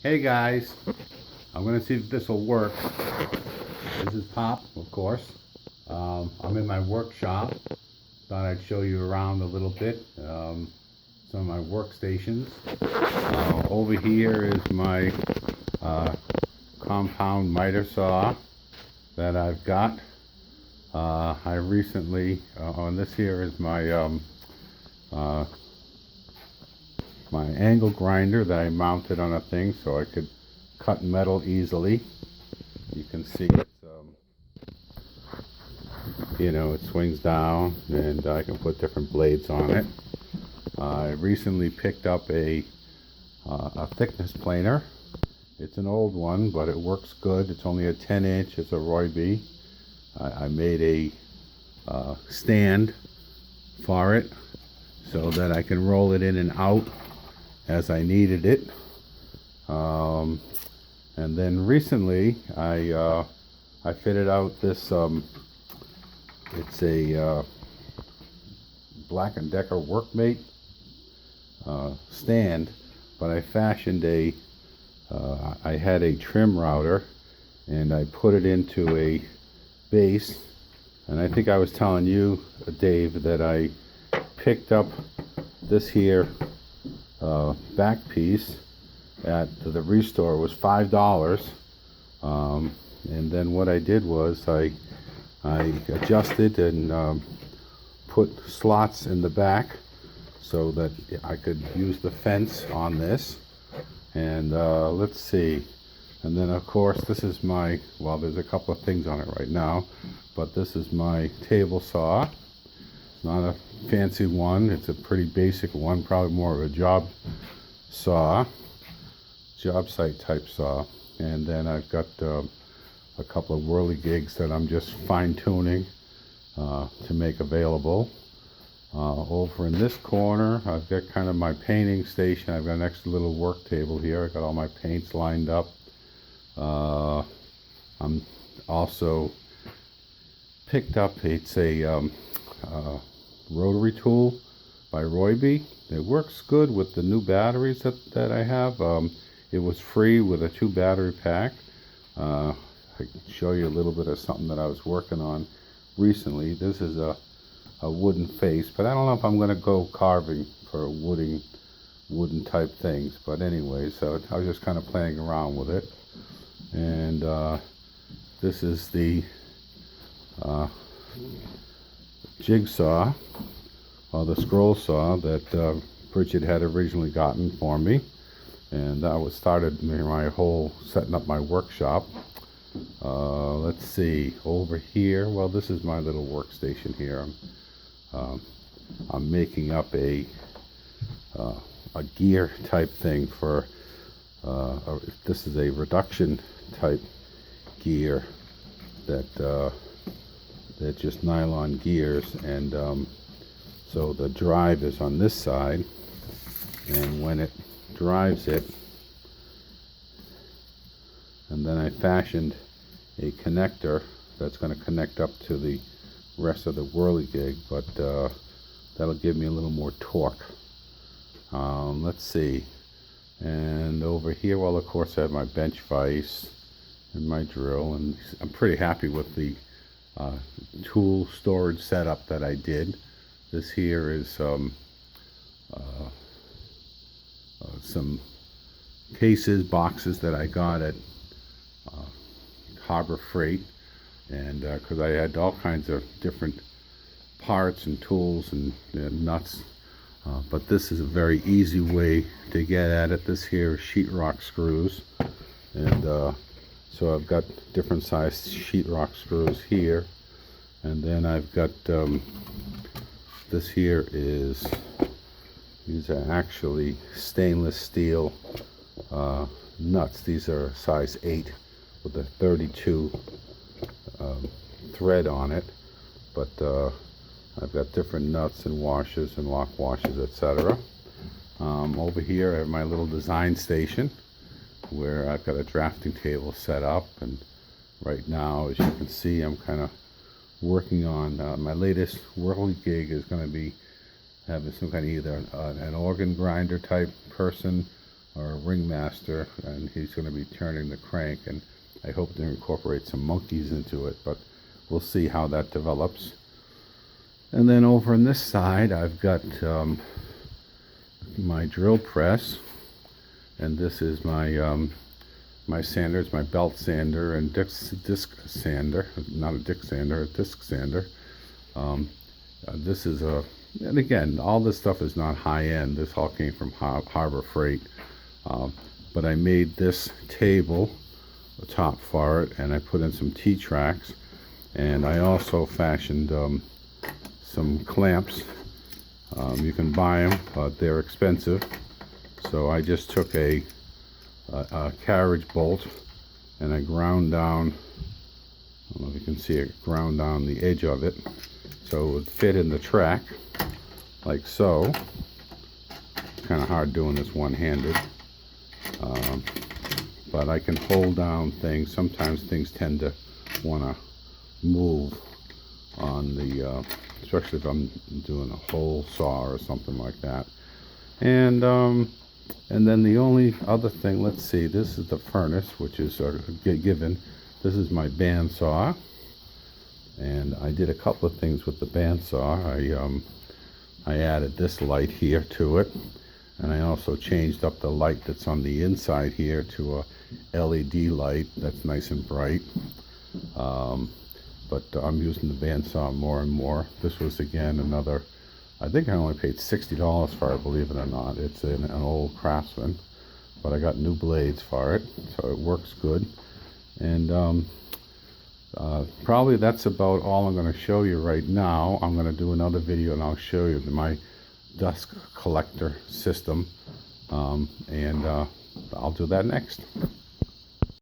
Hey guys, I'm gonna see if this will work. This is Pop, of course. I'm in my workshop. Thought I'd show you around a little bit. Some of my workstations. Over here is my uh, compound miter saw that I've got. I recently, on this here is uh, my angle grinder that I mounted on a thing so I could cut metal easily. You can see it swings down and I can put different blades on it. I recently picked up a thickness planer. It's an old one, but it works good. It's only a 10-inch. It's a Ryobi. I made a stand for it so that I can roll it in and out as I needed it. And then recently I fitted out this it's a Black & Decker Workmate stand, but I fashioned I had a trim router and I put it into a base, and I think I was telling you, Dave, that I picked up this here back piece at the Restore. It was $5, and then what I did was I adjusted and put slots in the back so that I could use the fence on this. And let's see. And then of course this is my, well, there's a couple of things on it right now, but this is my table saw. It's not a fancy one. It's a pretty basic one, probably more of a job saw, job site type saw. And then I've got a couple of whirligigs that I'm just fine tuning to make available. Over in this corner, I've got kind of my painting station. I've got an extra little work table here. I've got all my paints lined up. I'm also picked up, it's a rotary tool by Ryobi. It works good with the new batteries that I have. It was free with a 2 battery pack. I can show you a little bit of something that I was working on recently. This is a wooden face, but I don't know if I'm going to go carving for wooden type things. But anyway, so I was just kind of playing around with it. And this is the jigsaw, or the scroll saw that Bridget had originally gotten for me, and that was started my whole setting up my workshop. Let's see, over here, well, this is my little workstation here. I'm making up a gear type thing for this is a reduction type gear that that just nylon gears, and so the drive is on this side, and when it drives it, and then I fashioned a connector that's going to connect up to the rest of the whirligig, but that'll give me a little more torque. Let's see, and over here, well, of course I have my bench vise and my drill, and I'm pretty happy with the tool storage setup that I did. This here is some cases, boxes that I got at Harbor Freight, and because I had all kinds of different parts and tools and nuts, but this is a very easy way to get at it. This here is sheetrock screws, and so I've got different sized sheetrock screws here, and then I've got this here is, these are actually stainless steel nuts. These are size 8 with a 32 thread on it, but I've got different nuts and washers and lock washers, etc. Over here I have my little design station where I've got a drafting table set up, and right now, as you can see, I'm kind of working on my latest whirligig is going to be having some kind of either an organ grinder type person, or ringmaster, and he's going to be turning the crank, and I hope to incorporate some monkeys into it, but we'll see how that develops. And then over on this side I've got my drill press, and this is my my sanders, my belt sander and disc sander, not a disc sander, a disc sander. This is a, and again, all this stuff is not high end. This all came from Harbor Freight. But I made this table, the top for it, and I put in some T-tracks, and I also fashioned some clamps. You can buy them, but they're expensive. So I just took a carriage bolt and I ground down, I don't know if you can see it, ground down the edge of it so it would fit in the track like so. Kind of hard doing this one-handed, but I can hold down things. Sometimes things tend to want to move on the especially if I'm doing a hole saw or something like that. And then the only other thing, let's see, this is the furnace, which is sort of given. This is my bandsaw, and I did a couple of things with the bandsaw. I added this light here to it, and I also changed up the light that's on the inside here to a LED light that's nice and bright. But I'm using the bandsaw more and more. This was again another, I think I only paid $60 for it, believe it or not. It's an old Craftsman, but I got new blades for it, so it works good. And probably that's about all I'm going to show you right now. I'm going to do another video and I'll show you my dust collector system, and I'll do that next.